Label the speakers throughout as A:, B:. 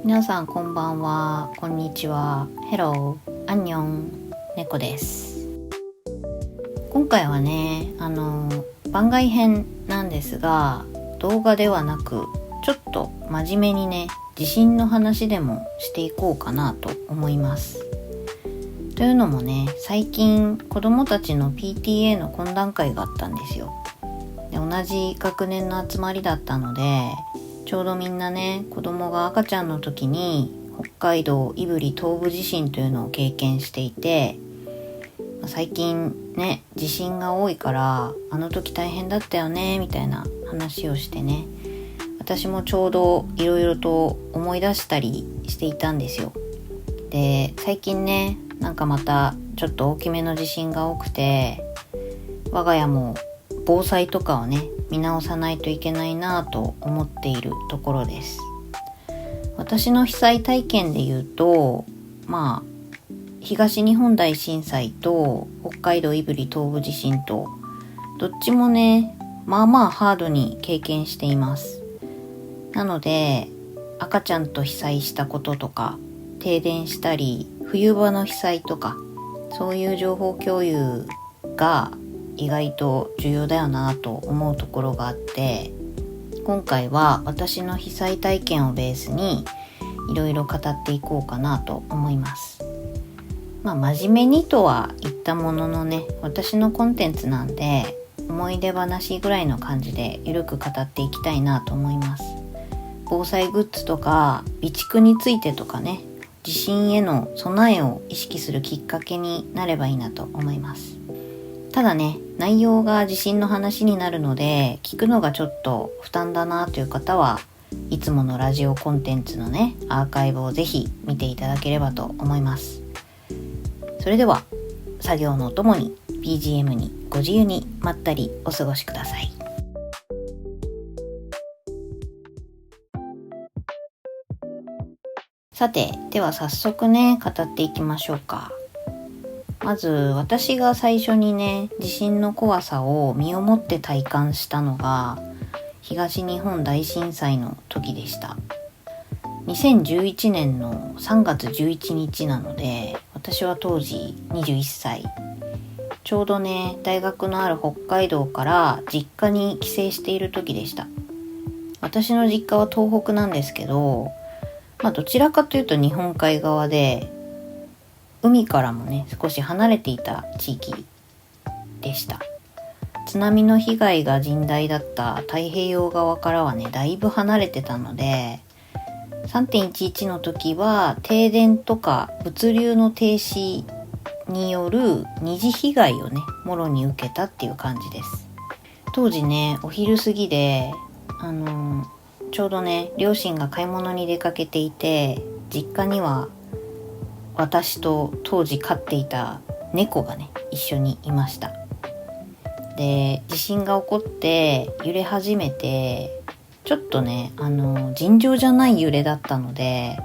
A: 皆さんこんばんは、こんにちは、ヘロー、アンニョン、猫です。今回はね、番外編なんですが、動画ではなく、ちょっと真面目にね、地震の話でもしていこうかなと思います。というのもね、最近子供たちの PTA の懇談会があったんですよ。で、同じ学年の集まりだったので、ちょうどみんなね、子供が赤ちゃんの時に北海道胆振東部地震というのを経験していて、最近ね、地震が多いからあの時大変だったよねみたいな話をしてね、私もちょうどいろいろと思い出したりしていたんですよ。で、最近ね、なんかまたちょっと大きめの地震が多くて、我が家も防災とかをね、見直さないといけないなと思っているところです。私の被災体験で言うと、東日本大震災と北海道胆振東部地震と、どっちもね、ハードに経験しています。なので、赤ちゃんと被災したこととか、停電したり、冬場の被災とか、そういう情報共有が意外と重要だよなと思うところがあって、今回は私の被災体験をベースにいろいろ語っていこうかなと思います。真面目にとは言ったもののね、私のコンテンツなんで思い出話ぐらいの感じでゆるく語っていきたいなと思います。防災グッズとか備蓄についてとかね、地震への備えを意識するきっかけになればいいなと思います。ただね、内容が地震の話になるので、聞くのがちょっと負担だなという方は、いつものラジオコンテンツのね、アーカイブをぜひ見ていただければと思います。それでは、作業のお供に BGM にご自由にまったりお過ごしください。さて、では早速ね、語っていきましょうか。まず私が最初にね、地震の怖さを身をもって体感したのが東日本大震災の時でした。2011年の3月11日なので、私は当時21歳。ちょうどね、大学のある北海道から実家に帰省している時でした。私の実家は東北なんですけど、どちらかというと日本海側で、海からもね、少し離れていた地域でした。津波の被害が甚大だった太平洋側からはね、だいぶ離れてたので、3.11 の時は停電とか物流の停止による二次被害をね、もろに受けたっていう感じです。当時ね、お昼過ぎで、ちょうどね、両親が買い物に出かけていて、実家には私と当時飼っていた猫がね、一緒にいました。で、地震が起こって揺れ始めて、ちょっとね、尋常じゃない揺れだったので、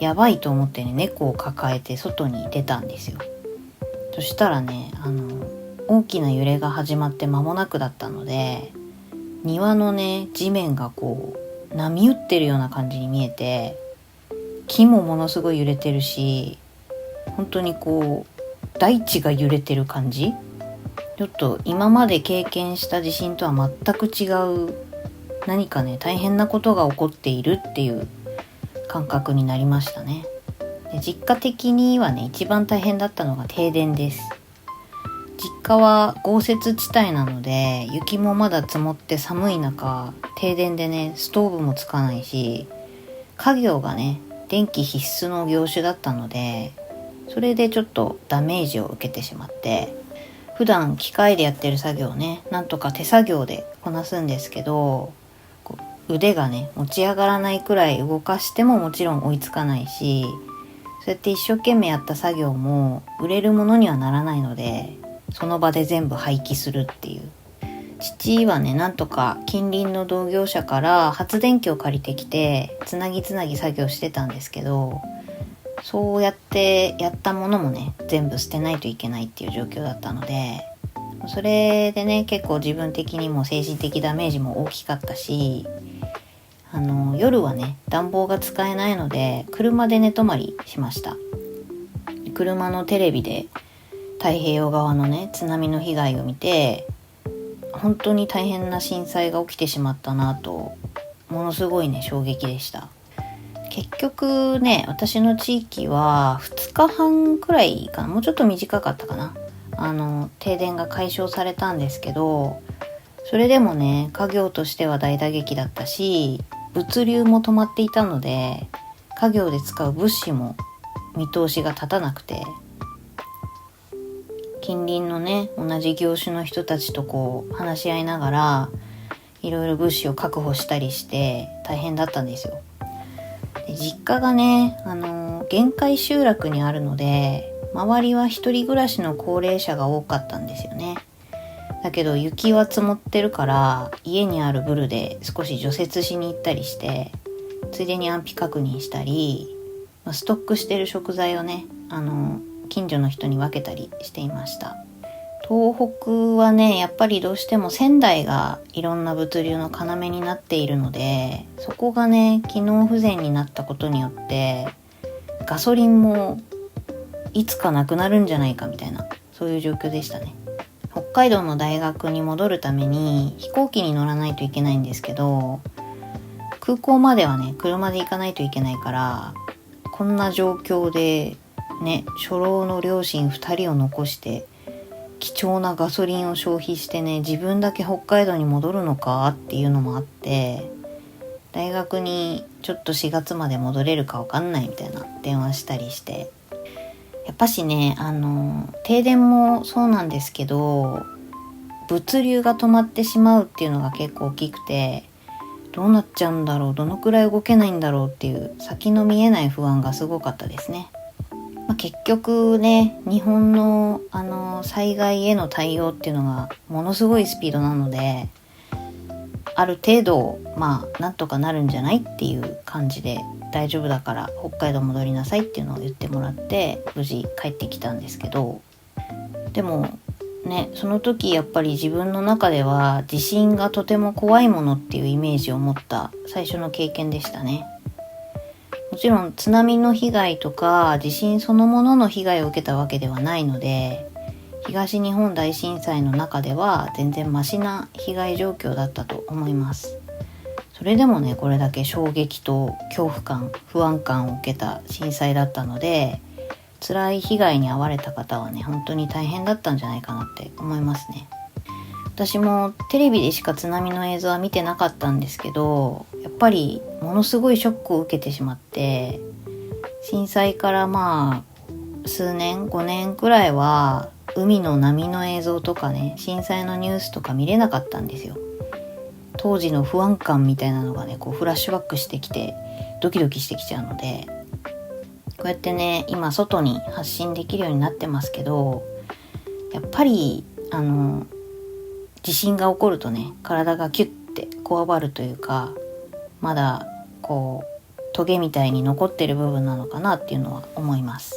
A: やばいと思ってね、猫を抱えて外に出たんですよ。そしたらね、大きな揺れが始まって間もなくだったので、庭のね、地面がこう波打ってるような感じに見えて、木もものすごい揺れてるし、本当にこう大地が揺れてる感じ。ちょっと今まで経験した地震とは全く違う、何かね、大変なことが起こっているっていう感覚になりましたね。で、実家的にはね、一番大変だったのが停電です。実家は豪雪地帯なので、雪もまだ積もって寒い中、停電でね、ストーブもつかないし、家業がね、電気必須の業種だったので、それでちょっとダメージを受けてしまって、普段機械でやってる作業をね、なんとか手作業でこなすんですけど、腕がね、持ち上がらないくらい動かしてももちろん追いつかないし、そうやって一生懸命やった作業も売れるものにはならないので、その場で全部廃棄するっていう。父はね、なんとか近隣の同業者から発電機を借りてきて、つなぎ作業してたんですけど、そうやってやったものもね、全部捨てないといけないっていう状況だったので、それでね、結構自分的にも精神的ダメージも大きかったし、夜はね暖房が使えないので車で寝泊まりしました。車のテレビで太平洋側のね津波の被害を見て、本当に大変な震災が起きてしまったなと、ものすごいね衝撃でした。結局ね、私の地域は2日半くらいかな、もうちょっと短かったかな、停電が解消されたんですけど、それでもね家業としては大打撃だったし、物流も止まっていたので家業で使う物資も見通しが立たなくて、近隣のね同じ業種の人たちとこう話し合いながらいろいろ物資を確保したりして大変だったんですよ。で実家がね限界集落にあるので、周りは一人暮らしの高齢者が多かったんですよね。だけど雪は積もってるから家にあるブルで少し除雪しに行ったりして、ついでに安否確認したり、ストックしてる食材をね近所の人に分けたりしていました。東北はねやっぱりどうしても仙台がいろんな物流の要になっているので、そこがね機能不全になったことによってガソリンもいつかなくなるんじゃないかみたいな、そういう状況でしたね。北海道の大学に戻るために飛行機に乗らないといけないんですけど、空港まではね車で行かないといけないから、こんな状況でね初老の両親2人を残して貴重なガソリンを消費してね、自分だけ北海道に戻るのかっていうのもあって、大学にちょっと4月まで戻れるか分かんないみたいな電話したりして、やっぱしね停電もそうなんですけど、物流が止まってしまうっていうのが結構大きくて、どうなっちゃうんだろう、どのくらい動けないんだろうっていう先の見えない不安がすごかったですね。結局ね日本の災害への対応っていうのがものすごいスピードなので、ある程度なんとかなるんじゃないっていう感じで、大丈夫だから北海道戻りなさいっていうのを言ってもらって無事帰ってきたんですけど、でもねその時やっぱり自分の中では地震がとても怖いものっていうイメージを持った最初の経験でしたね。もちろん津波の被害とか地震そのものの被害を受けたわけではないので、東日本大震災の中では全然マシな被害状況だったと思います。それでもねこれだけ衝撃と恐怖感、不安感を受けた震災だったので、辛い被害に遭われた方はね本当に大変だったんじゃないかなって思いますね。私もテレビでしか津波の映像は見てなかったんですけど、やっぱりものすごいショックを受けてしまって、震災から数年5年くらいは海の波の映像とかね震災のニュースとか見れなかったんですよ。当時の不安感みたいなのがねこうフラッシュバックしてきてドキドキしてきちゃうので、こうやってね今外に発信できるようになってますけど、やっぱり地震が起こるとね体がキュッてこわばるというか、まだこうトゲみたいに残ってる部分なのかなっていうのは思います。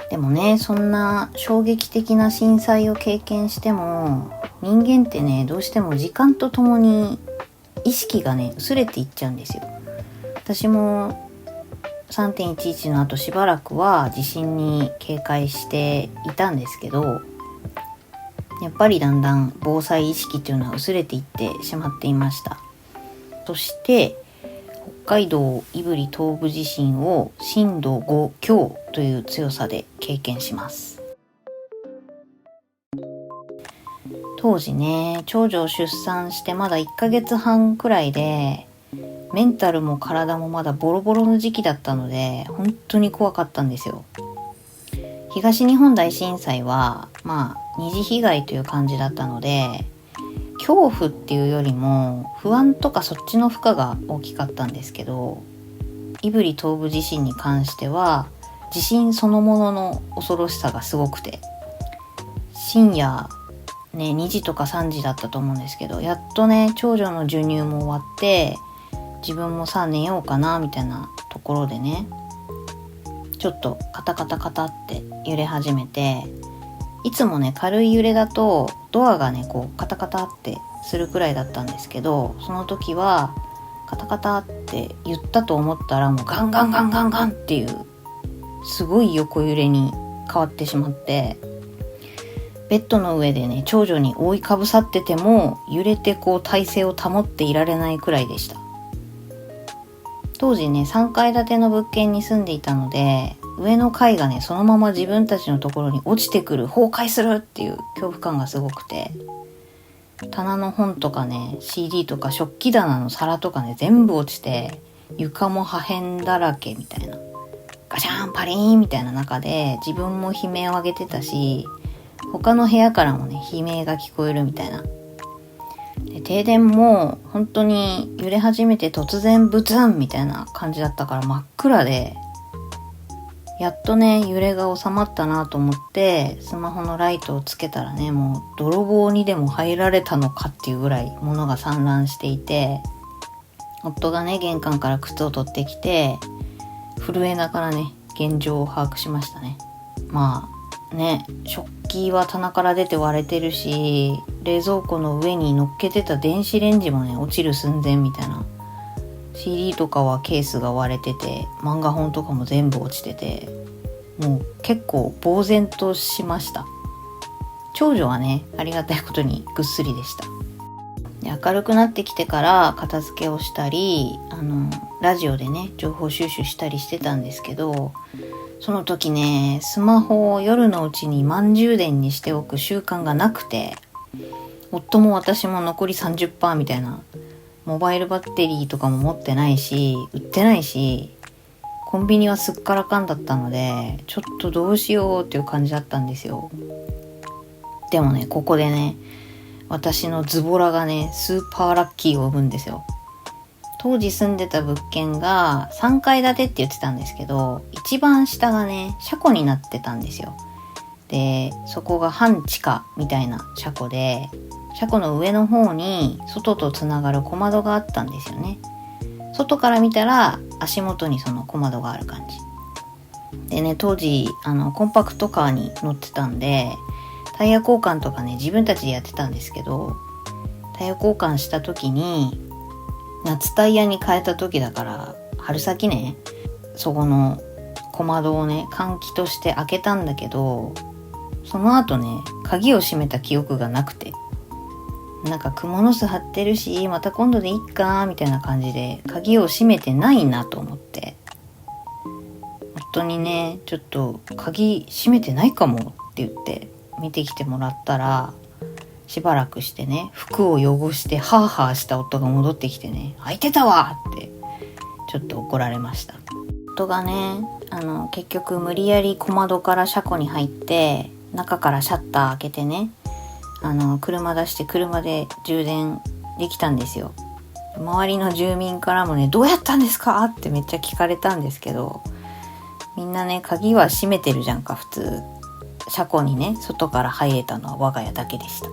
A: でもねそんな衝撃的な震災を経験しても、人間ってねどうしても時間とともに意識がね薄れていっちゃうんですよ。私も 3.11 の後しばらくは地震に警戒していたんですけど、やっぱりだんだん防災意識というのは薄れていってしまっていました。そして北海道胆振東部地震を震度5強という強さで経験します。当時ね長女を出産してまだ1ヶ月半くらいで、メンタルも体もまだボロボロの時期だったので本当に怖かったんですよ。東日本大震災は二次被害という感じだったので、恐怖っていうよりも不安とかそっちの負荷が大きかったんですけど、胆振東部地震に関しては地震そのものの恐ろしさがすごくて、深夜ね2時とか3時だったと思うんですけど、やっとね長女の授乳も終わって自分もさあ寝ようかなみたいなところでね、ちょっとカタカタカタって揺れ始めて、いつもね軽い揺れだとドアがねこうカタカタってするくらいだったんですけど、その時はカタカタって言ったと思ったらもうガンガンガンガンガンっていうすごい横揺れに変わってしまって、ベッドの上でね長女に覆いかぶさってても揺れてこう体勢を保っていられないくらいでした。当時ね3階建ての物件に住んでいたので、上の階がねそのまま自分たちのところに落ちてくる、崩壊するっていう恐怖感がすごくて、棚の本とかね CD とか食器棚の皿とかね全部落ちて、床も破片だらけみたいな、ガシャンパリーンみたいな中で自分も悲鳴を上げてたし、他の部屋からもね悲鳴が聞こえるみたいな。で停電も本当に揺れ始めて突然ブツンみたいな感じだったから真っ暗で、やっとね揺れが収まったなと思ってスマホのライトをつけたらね、もう泥棒にでも入られたのかっていうぐらい物が散乱していて、夫がね玄関から靴を取ってきて震えながらね現状を把握しましたね。まあね、食器は棚から出て割れてるし、冷蔵庫の上に乗っけてた電子レンジもね落ちる寸前みたいな、 CD とかはケースが割れてて、漫画本とかも全部落ちてて、もう結構呆然としました。長女はねありがたいことにぐっすりでした。で明るくなってきてから片付けをしたり、ラジオでね情報収集したりしてたんですけど、その時ねスマホを夜のうちに満充電にしておく習慣がなくて、夫も私も残り 30% みたいな、モバイルバッテリーとかも持ってないし売ってないし、コンビニはすっからかんだったので、ちょっとどうしようっていう感じだったんですよ。でもねここでね私のズボラがねスーパーラッキーを生むんですよ。当時住んでた物件が3階建てって言ってたんですけど、一番下がね車庫になってたんですよ。でそこが半地下みたいな車庫で、車庫の上の方に外とつながる小窓があったんですよね。外から見たら足元にその小窓がある感じでね、当時コンパクトカーに乗ってたんでタイヤ交換とかね自分たちでやってたんですけど、タイヤ交換した時に夏タイヤに変えた時だから春先ね、そこの小窓をね換気として開けたんだけど、その後ね鍵を閉めた記憶がなくて、なんか蜘蛛の巣張ってるしまた今度でいっかみたいな感じで鍵を閉めてないなと思って、夫にねちょっと鍵閉めてないかもって言って見てきてもらったら、しばらくしてね服を汚してハーハーした夫が戻ってきてね、開いてたわってちょっと怒られました。夫がね結局無理やり小窓から車庫に入って中からシャッター開けてね車出して車で充電できたんですよ。周りの住民からもねどうやったんですかってめっちゃ聞かれたんですけど、みんなね鍵は閉めてるじゃんか普通。車庫にね外から入れたのは我が家だけでした。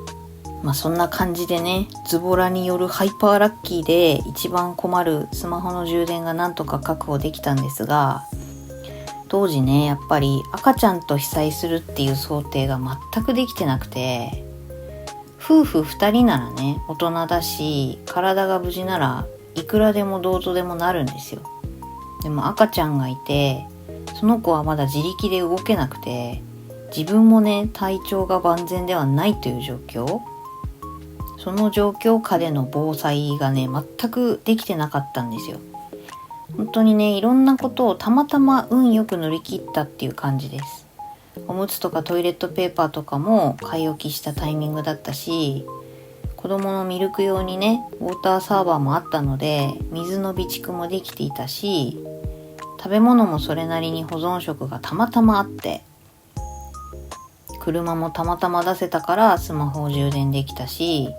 A: まあそんな感じでねズボラによるハイパーラッキーで一番困るスマホの充電がなんとか確保できたんですが、当時ねやっぱり赤ちゃんと被災するっていう想定が全くできてなくて、夫婦2人ならね大人だし体が無事ならいくらでもどうとでもなるんですよ。でも赤ちゃんがいて、その子はまだ自力で動けなくて、自分もね体調が万全ではないという状況、その状況下での防災がね全くできてなかったんですよ。本当にねいろんなことをたまたま運よく乗り切ったっていう感じです。おむつとかトイレットペーパーとかも買い置きしたタイミングだったし、子供のミルク用にねウォーターサーバーもあったので水の備蓄もできていたし、食べ物もそれなりに保存食がたまたまあって、車もたまたま出せたからスマホを充電できたし、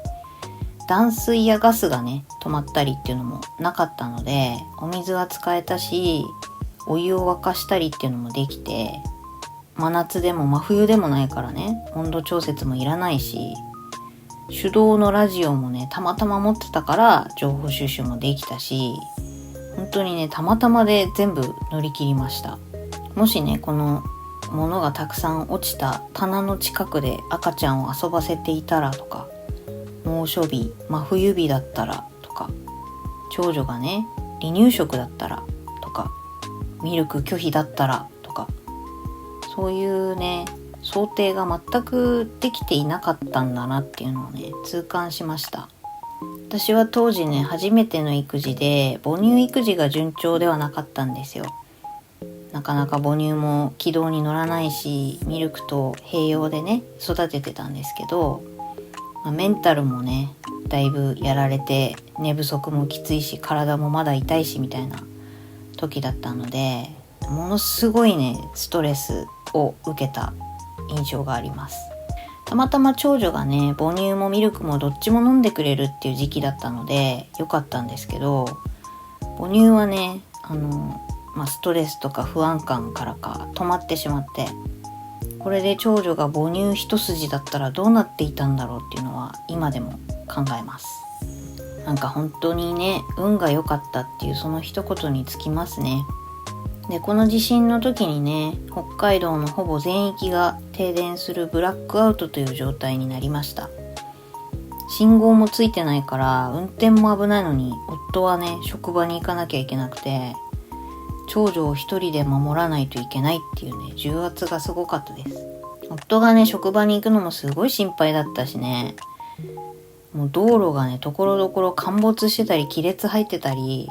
A: 断水やガスがね止まったりっていうのもなかったのでお水は使えたし、お湯を沸かしたりっていうのもできて、真夏でも真冬でもないからね温度調節もいらないし、手動のラジオもねたまたま持ってたから情報収集もできたし、本当にねたまたまで全部乗り切りました。もしねこの物がたくさん落ちた棚の近くで赤ちゃんを遊ばせていたらとか、猛暑日真冬日だったらとか、長女がね離乳食だったらとかミルク拒否だったらとか、そういうね想定が全くできていなかったんだなっていうのをね痛感しました。私は当時ね初めての育児で母乳育児が順調ではなかったんですよ。なかなか母乳も軌道に乗らないし、ミルクと併用でね育ててたんですけど、メンタルもねだいぶやられて、寝不足もきついし体もまだ痛いしみたいな時だったので、ものすごいねストレスを受けた印象があります。たまたま長女がね母乳もミルクもどっちも飲んでくれるっていう時期だったので良かったんですけど、母乳はねストレスとか不安感からか止まってしまって、これで長女が母乳一筋だったらどうなっていたんだろうっていうのは今でも考えます。なんか本当にね運が良かったっていうその一言につきますね。でこの地震の時にね北海道のほぼ全域が停電するブラックアウトという状態になりました。信号もついてないから運転も危ないのに、夫はね職場に行かなきゃいけなくて、長女を一人で守らないといけないっていうね重圧がすごかったです。夫がね職場に行くのもすごい心配だったしね、もう道路がねところどころ陥没してたり亀裂入ってたり、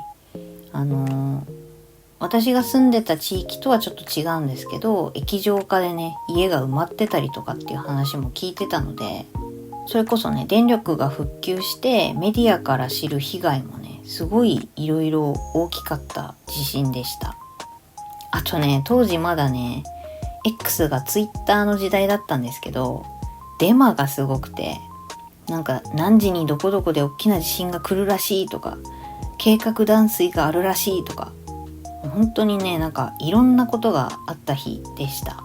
A: 私が住んでた地域とはちょっと違うんですけど、液状化でね家が埋まってたりとかっていう話も聞いてたので、それこそね電力が復旧してメディアから知る被害もねすごいいろいろ大きかった地震でした。あとね当時まだね X がツイッターの時代だったんですけど、デマがすごくて、なんか何時にどこどこで大きな地震が来るらしいとか、計画断水があるらしいとか、本当にねなんかいろんなことがあった日でした。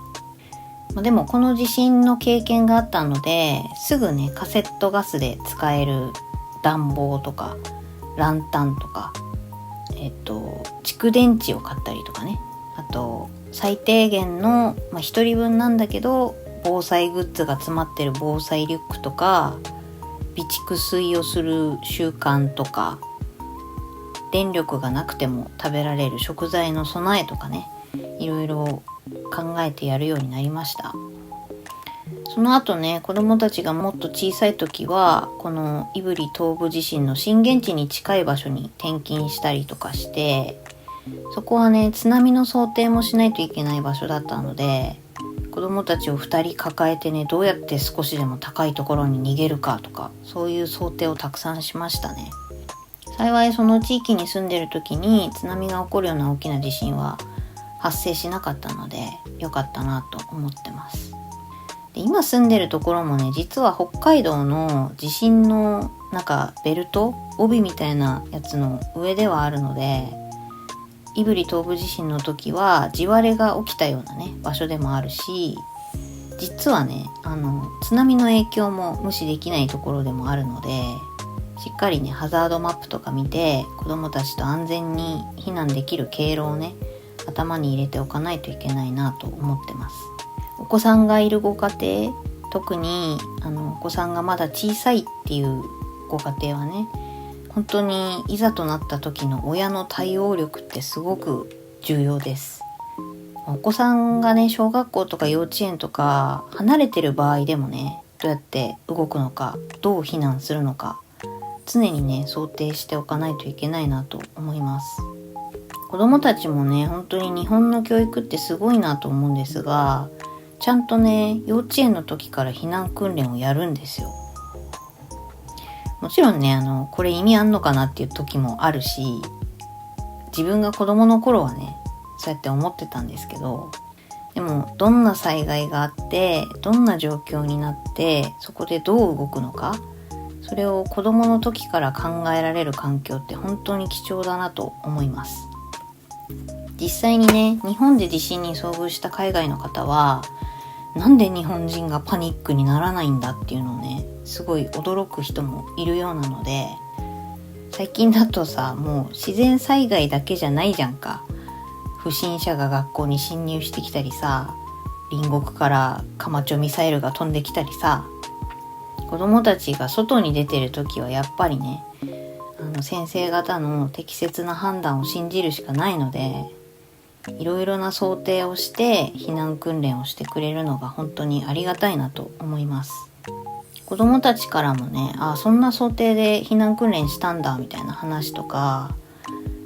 A: でもこの地震の経験があったので、すぐねカセットガスで使える暖房とかランタンとか蓄電池を買ったりとかね、あと最低限の、一人分なんだけど防災グッズが詰まってる防災リュックとか、備蓄水をする習慣とか、電力がなくても食べられる食材の備えとかね、いろいろ考えてやるようになりました。その後ね子供たちがもっと小さい時はこの胆振東部地震の震源地に近い場所に転勤したりとかして、そこはね津波の想定もしないといけない場所だったので、子供たちを2人抱えてねどうやって少しでも高いところに逃げるかとか、そういう想定をたくさんしましたね。幸いその地域に住んでる時に津波が起こるような大きな地震は発生しなかったので良かったなと思ってます。で今住んでるところもね実は北海道の地震のなんかベルト帯みたいなやつの上ではあるので、胆振東部地震の時は地割れが起きたようなね場所でもあるし、実はね津波の影響も無視できないところでもあるので、しっかりねハザードマップとか見て子どもたちと安全に避難できる経路をね頭に入れておかないといけないなと思ってます。お子さんがいるご家庭、特にお子さんがまだ小さいっていうご家庭はね、本当にいざとなった時の親の対応力ってすごく重要です。お子さんがね小学校とか幼稚園とか離れてる場合でもね、どうやって動くのか、どう避難するのか、常にね想定しておかないといけないなと思います。子供たちもね本当に日本の教育ってすごいなと思うんですが、ちゃんとね幼稚園の時から避難訓練をやるんですよ。もちろんねこれ意味あんのかなっていう時もあるし、自分が子供の頃はねそうやって思ってたんですけど、でもどんな災害があってどんな状況になってそこでどう動くのか、それを子供の時から考えられる環境って本当に貴重だなと思います。実際にね日本で地震に遭遇した海外の方は、なんで日本人がパニックにならないんだっていうのをねすごい驚く人もいるようなので、最近だとさもう自然災害だけじゃないじゃんか。不審者が学校に侵入してきたりさ、隣国からカマチョミサイルが飛んできたりさ、子供たちが外に出てる時はやっぱりね先生方の適切な判断を信じるしかないので、いろいろな想定をして避難訓練をしてくれるのが本当にありがたいなと思います。子どもたちからもね、そんな想定で避難訓練したんだみたいな話とか、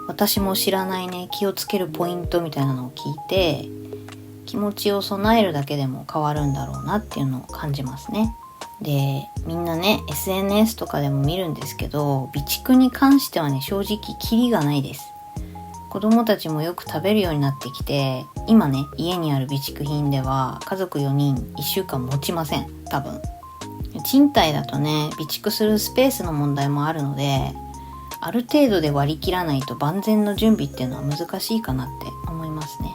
A: 私も知らないね気をつけるポイントみたいなのを聞いて、気持ちを備えるだけでも変わるんだろうなっていうのを感じますね。で、みんなね SNS とかでも見るんですけど、備蓄に関してはね正直キリがないです。子供たちもよく食べるようになってきて、今ね家にある備蓄品では家族4人1週間持ちません。多分賃貸だとね備蓄するスペースの問題もあるので、ある程度で割り切らないと万全の準備っていうのは難しいかなって思いますね。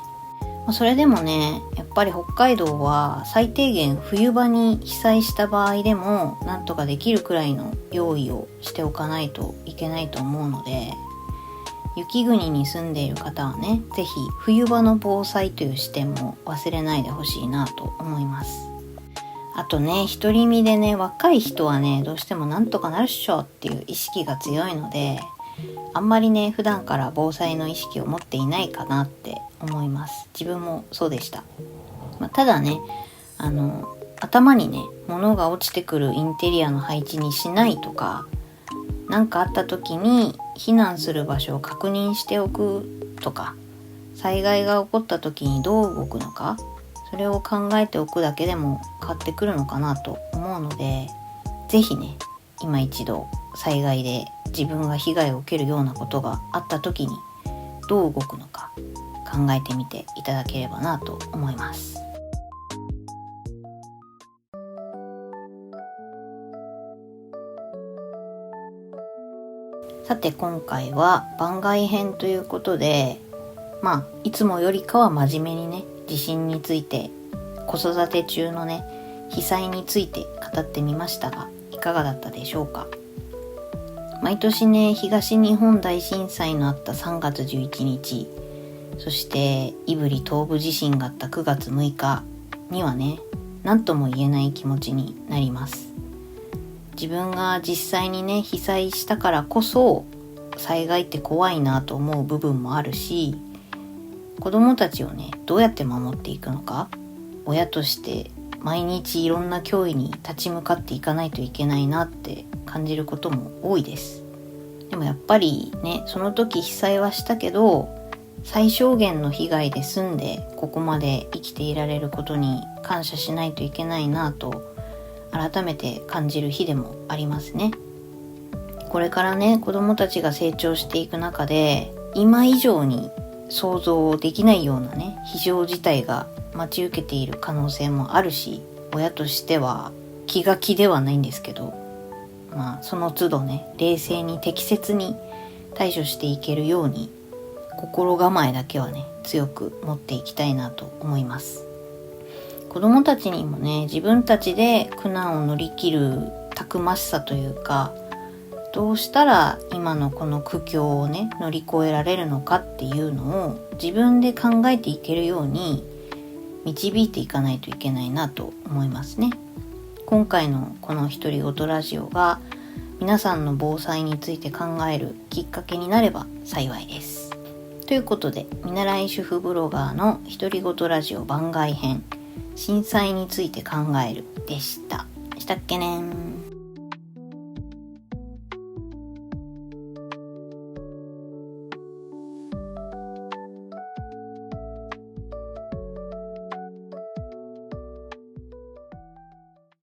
A: それでもね、やっぱり北海道は最低限冬場に被災した場合でもなんとかできるくらいの用意をしておかないといけないと思うので、雪国に住んでいる方はね、ぜひ冬場の防災という視点も忘れないでほしいなと思います。あとね、独り身でね、若い人はね、どうしてもなんとかなるっしょっていう意識が強いので、あんまりね、普段から防災の意識を持っていないかなって思います。自分もそうでした。ただね、頭にね、物が落ちてくるインテリアの配置にしないとか、なんかあった時に避難する場所を確認しておくとか、災害が起こった時にどう動くのか、それを考えておくだけでも変わってくるのかなと思うので、ぜひね、今一度災害で自分が被害を受けるようなことがあった時にどう動くのか考えてみていただければなと思います。さて今回は番外編ということで、いつもよりかは真面目にね、地震について、子育て中のね、被災について語ってみましたが、いかがだったでしょうか。毎年ね、東日本大震災のあった3月11日、そして胆振東部地震があった9月6日にはね、何とも言えない気持ちになります。自分が実際にね、被災したからこそ、災害って怖いなと思う部分もあるし、子供たちをね、どうやって守っていくのか、親として毎日いろんな脅威に立ち向かっていかないといけないなって感じることも多いです。でもやっぱりね、その時被災はしたけど、最小限の被害で済んでここまで生きていられることに感謝しないといけないなと改めて感じる日でもありますね。これからね、子供たちが成長していく中で、今以上に想像できないようなね、非常事態が待ち受けている可能性もあるし、親としては気が気ではないんですけど、その都度ね、冷静に適切に対処していけるように、心構えだけはね、強く持っていきたいなと思います。子供たちにもね、自分たちで苦難を乗り切るたくましさというか、どうしたら今のこの苦境をね、乗り越えられるのかっていうのを自分で考えていけるように導いていかないといけないなと思いますね。今回のこの独り言ラジオが皆さんの防災について考えるきっかけになれば幸いです。ということで、見習い主婦ブロガーの独り言ラジオ番外編、震災について考えるでした。したっけねー。